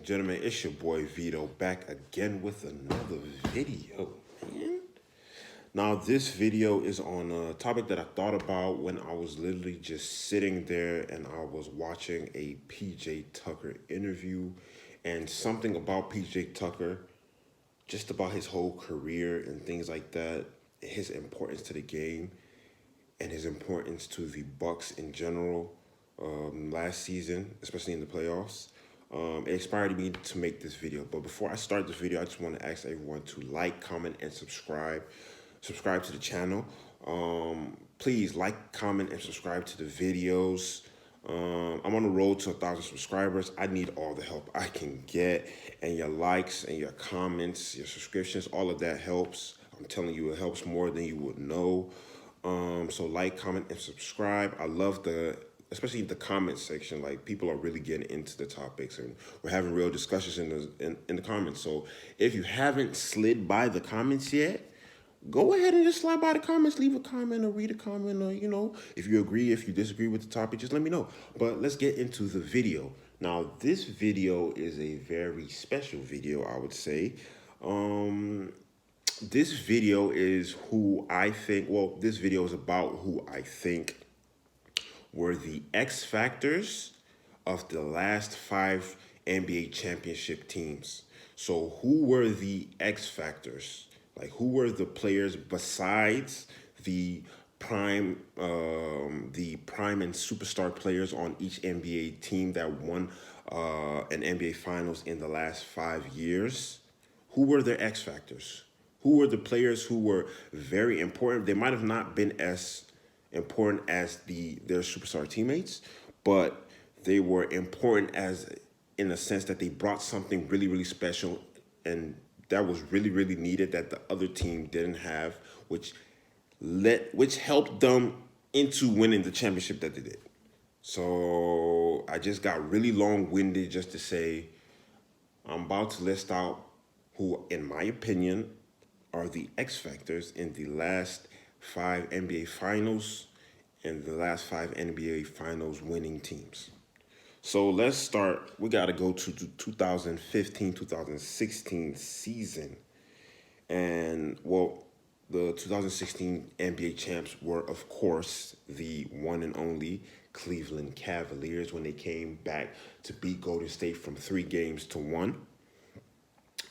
Gentlemen, it's your boy Vito back again with another video, man. Now, this video is on a topic that I thought about when I was literally just sitting there and I was watching a PJ Tucker interview, and something about PJ Tucker, just about his whole career and things like that, his importance to the game and his importance to the Bucks in general last season, especially in the playoffs. It inspired me to make this video. But before I start this video, I just want to ask everyone to like, comment, and subscribe. Subscribe to the channel. Please like, comment, and subscribe to the videos. I'm on the road to 1,000 subscribers. I need all the help I can get. And your likes and your comments, your subscriptions, all of that helps. I'm telling you, it helps more than you would know. So like, comment, and subscribe. I love especially the comment section. Like, people are really getting into the topics, and we're having real discussions in the comments. So if you haven't slid by the comments yet, go ahead and just slide by the comments, leave a comment or read a comment, or if you agree, if you disagree with the topic, just let me know. But let's get into the video. Now, this video is a very special video, I would say. This video is this video is about who I think were the X factors of the last 5 NBA championship teams. So who were the X factors? Like, who were the players besides the prime and superstar players on each NBA team that won an NBA Finals in the last 5 years? Who were their X factors? Who were the players who were very important? They might have not been as important as their superstar teammates, but they were important in the sense that they brought something really, really special, and that was really, really needed that the other team didn't have, which helped them into winning the championship that they did. So I just got really long-winded just to say I'm about to list out who, in my opinion, are the X factors in the last 5 NBA Finals and the last 5 NBA Finals winning teams. So let's start. We got to go to the 2015-2016 season. And, the 2016 NBA champs were, of course, the one and only Cleveland Cavaliers when they came back to beat Golden State from 3 games to 1.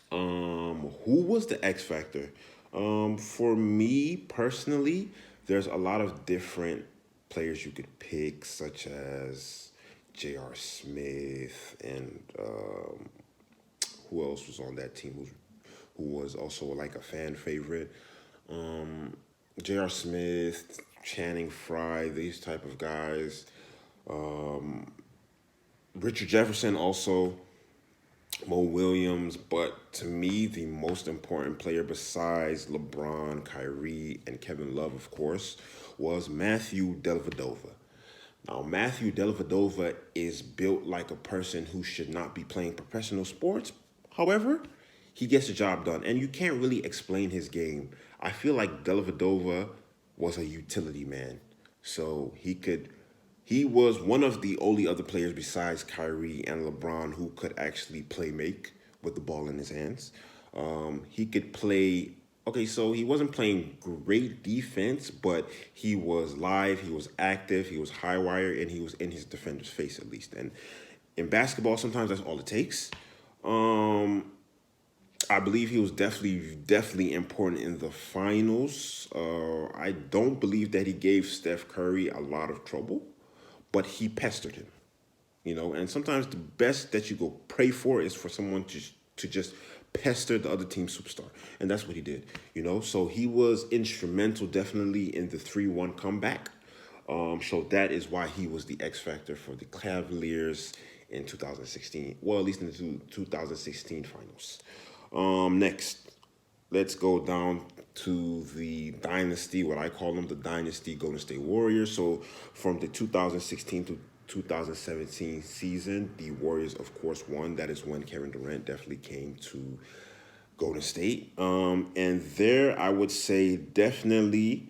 Who was the X factor? For me personally, there's a lot of different players you could pick, such as J.R. Smith, and who else was on that team who was also like a fan favorite? J.R. Smith, Channing Frye, these type of guys. Richard Jefferson also. Mo Williams, but to me, the most important player besides LeBron, Kyrie, and Kevin Love, of course, was Matthew Dellavedova. Now, Matthew Dellavedova is built like a person who should not be playing professional sports. However, he gets the job done, and you can't really explain his game. I feel like Dellavedova was a utility man, so he was one of the only other players besides Kyrie and LeBron who could actually make with the ball in his hands. He could play. Okay, so he wasn't playing great defense, but he was live, he was active, he was high wire, and he was in his defender's face at least. And in basketball, sometimes that's all it takes. I believe he was definitely important in the finals. I don't believe that he gave Steph Curry a lot of trouble, but he pestered him, and sometimes the best that you go pray for is for someone to just pester the other team's superstar, and that's what he did, so he was instrumental definitely in the 3-1 comeback. So that is why he was the X factor for the Cavaliers in 2016, well, at least in the 2016 finals. Next, let's go down to the Dynasty, what I call them, the Dynasty Golden State Warriors. So from the 2016 to 2017 season, the Warriors, of course, won. That is when Kevin Durant definitely came to Golden State. And there, I would say definitely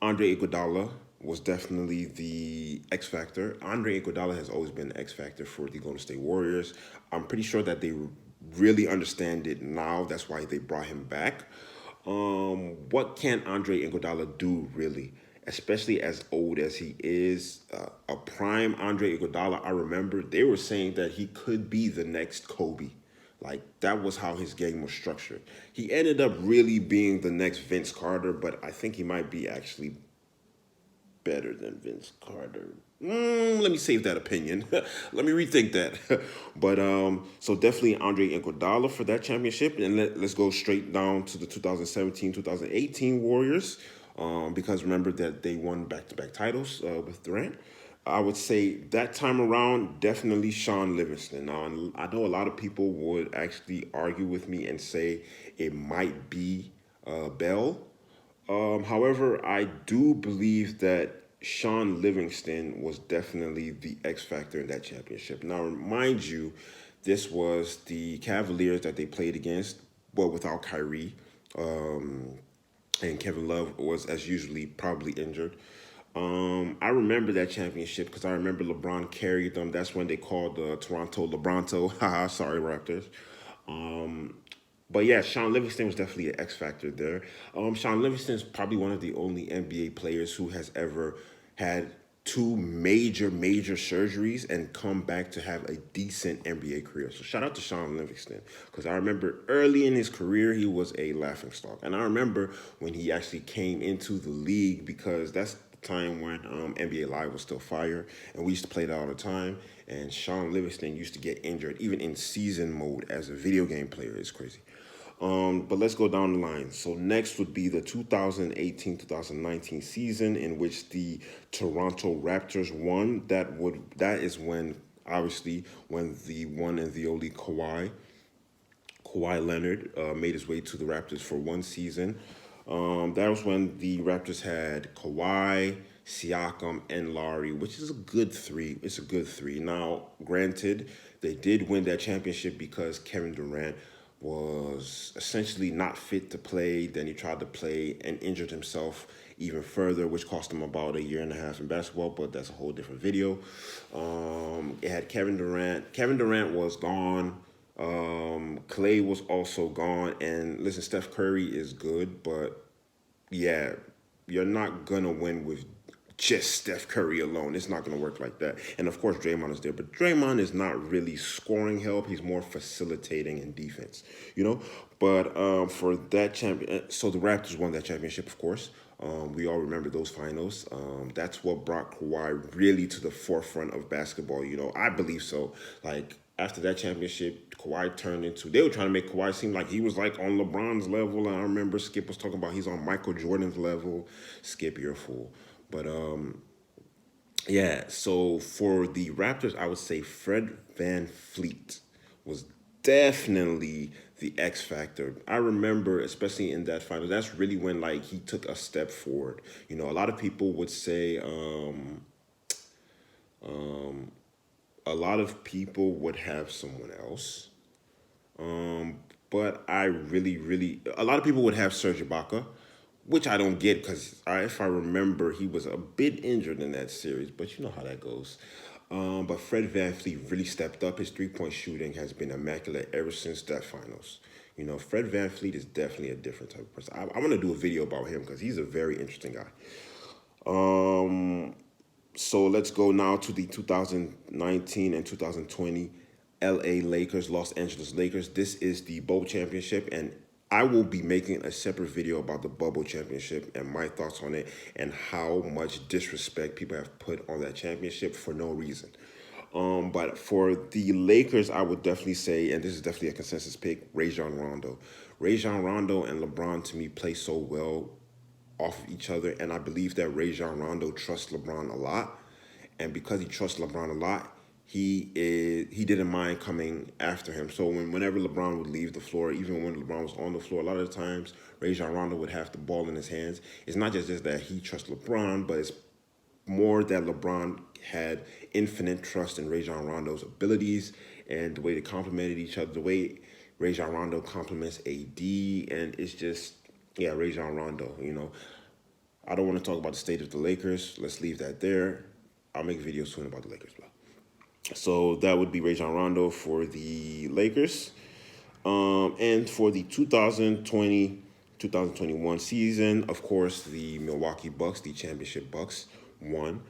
Andre Iguodala was definitely the X factor. Andre Iguodala has always been the X factor for the Golden State Warriors. I'm pretty sure that they really understand it now. That's why they brought him back. What can Andre Iguodala do really, especially as old as he is? A prime Andre Iguodala, I remember they were saying that he could be the next Kobe. Like that was how his game was structured. He ended up really being the next Vince Carter, but I think he might be actually better than Vince Carter. Let me save that opinion. Let me rethink that. But so definitely Andre Iguodala for that championship, and let's go straight down to the 2017-2018 Warriors, because remember that they won back-to-back titles with Durant. I would say that time around, definitely Sean Livingston. Now, I know a lot of people would actually argue with me and say it might be Bell. However, I do believe that Sean Livingston was definitely the X factor in that championship. Now, mind you, this was the Cavaliers that they played against, well, without Kyrie. And Kevin Love was, as usually, probably injured. I remember that championship because I remember LeBron carried them. That's when they called Toronto LeBronto. Haha, sorry, Raptors. But yeah, Sean Livingston was definitely an X factor there. Sean Livingston is probably one of the only NBA players who has ever had two major surgeries and come back to have a decent NBA career. So shout out to Sean Livingston because I remember early in his career he was a laughingstock, and I remember when he actually came into the league because that's the time when NBA Live was still fire, and we used to play that all the time. And Sean Livingston used to get injured even in season mode as a video game player. It's crazy. But let's go down the line. So next would be the 2018-2019 season in which the Toronto Raptors won. That is when obviously when the one and the only Kawhi Leonard made his way to the Raptors for one season. That was when the Raptors had Kawhi, Siakam, and Lowry, which is a good three. It's a good three. Now, granted, they did win that championship because Kevin Durant was essentially not fit to play. Then he tried to play and injured himself even further, which cost him about a year and a half in basketball, but that's a whole different video. It had Kevin Durant. Kevin Durant was gone. Clay was also gone. And listen, Steph Curry is good, but yeah, you're not going to win with just Steph Curry alone. It's not going to work like that. And of course, Draymond is there, but Draymond is not really scoring help. He's more facilitating in defense, you know. But for that champion, so the Raptors won that championship, of course. We all remember those finals. That's what brought Kawhi really to the forefront of basketball. You know, I believe so. Like after that championship, Kawhi turned into. They were trying to make Kawhi seem like he was like on LeBron's level, and I remember Skip was talking about he's on Michael Jordan's level. Skip, you're a fool. But yeah. So for the Raptors, I would say Fred VanVleet was definitely the X factor. I remember, especially in that final, that's really when like he took a step forward. You know, a lot of people would say, a lot of people would have someone else. But I really, a lot of people would have Serge Ibaka, which I don't get because if I remember, he was a bit injured in that series, but you know how that goes. But Fred VanVleet really stepped up. His three-point shooting has been immaculate ever since that finals. You know, Fred VanVleet is definitely a different type of person. I want to do a video about him because he's a very interesting guy. So let's go now to the 2019 and 2020 LA Lakers, Los Angeles Lakers. This is the Bowl Championship, and I will be making a separate video about the Bubble Championship and my thoughts on it and how much disrespect people have put on that championship for no reason. But for the Lakers, I would definitely say, and this is definitely a consensus pick, Rajon Rondo. Rajon Rondo and LeBron, to me, play so well off of each other, and I believe that Rajon Rondo trusts LeBron a lot, and because he trusts LeBron a lot, he didn't mind coming after him. So whenever LeBron would leave the floor, even when LeBron was on the floor, a lot of the times Rajon Rondo would have the ball in his hands. It's not just that he trusts LeBron, but it's more that LeBron had infinite trust in Rajon Rondo's abilities and the way they complemented each other, the way Rajon Rondo complements AD, and it's just, yeah, Rajon Rondo, you know. I don't want to talk about the state of the Lakers. Let's leave that there. I'll make videos soon about the Lakers. So that would be Rajon Rondo for the Lakers. And for the 2020-2021 season, of course, the Milwaukee Bucks, the championship Bucks, won.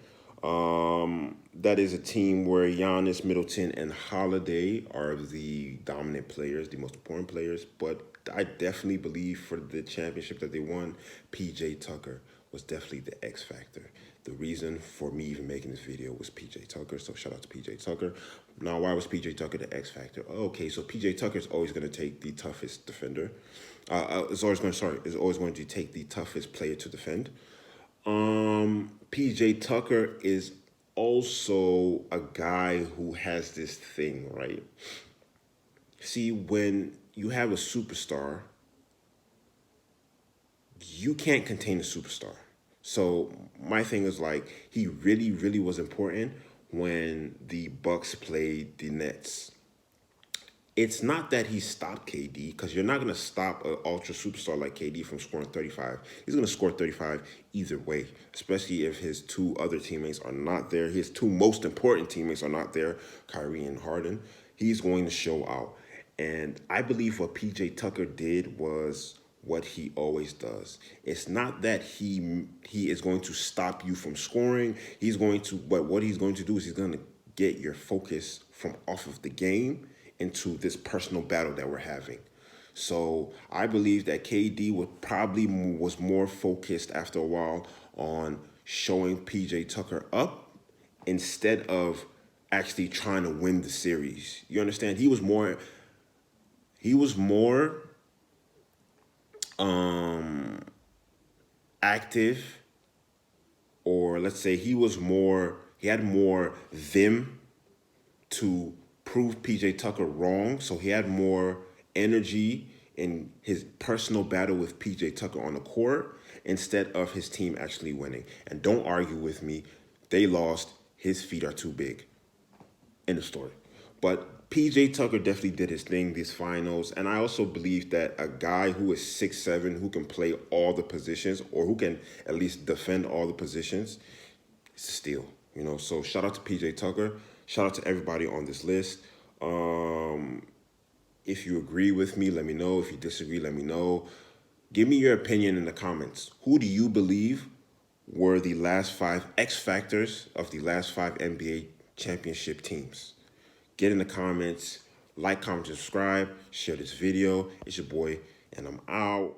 That is a team where Giannis, Middleton, and Holiday are the dominant players, the most important players. But I definitely believe for the championship that they won, PJ Tucker was definitely the X factor. The reason for me even making this video was PJ Tucker, so shout out to PJ Tucker. Now, why was PJ Tucker the X factor? Okay, so PJ Tucker is always going to take the toughest defender. Is always going to take the toughest player to defend. PJ Tucker is also a guy who has this thing, right? See, when you have a superstar, you can't contain a superstar. So my thing is like he really, really was important when the Bucks played the Nets. It's not that he stopped KD, because you're not going to stop an ultra superstar like KD from scoring 35. He's going to score 35 either way, especially if his two other teammates are not there. His two most important teammates are not there, Kyrie and Harden. He's going to show out. And I believe what PJ Tucker did was what he always does. It's not that he is going to stop you from scoring. But what he's going to do is he's going to get your focus from off of the game into this personal battle that we're having. So I believe that KD was more focused after a while on showing PJ Tucker up instead of actually trying to win the series. You understand? He was more active, or let's say he had more vim to prove PJ Tucker wrong. So he had more energy in his personal battle with PJ Tucker on the court instead of his team actually winning. And don't argue with me. They lost. His feet are too big. End of story. But PJ Tucker definitely did his thing these finals. And I also believe that a guy who is 6'7", who can play all the positions, or who can at least defend all the positions, is a steal. So shout out to PJ Tucker. Shout out to everybody on this list. If you agree with me, let me know. If you disagree, let me know. Give me your opinion in the comments. Who do you believe were the last 5 X factors of the last 5 NBA championship teams? Get in the comments. Like, comment, subscribe. Share this video. It's your boy, and I'm out.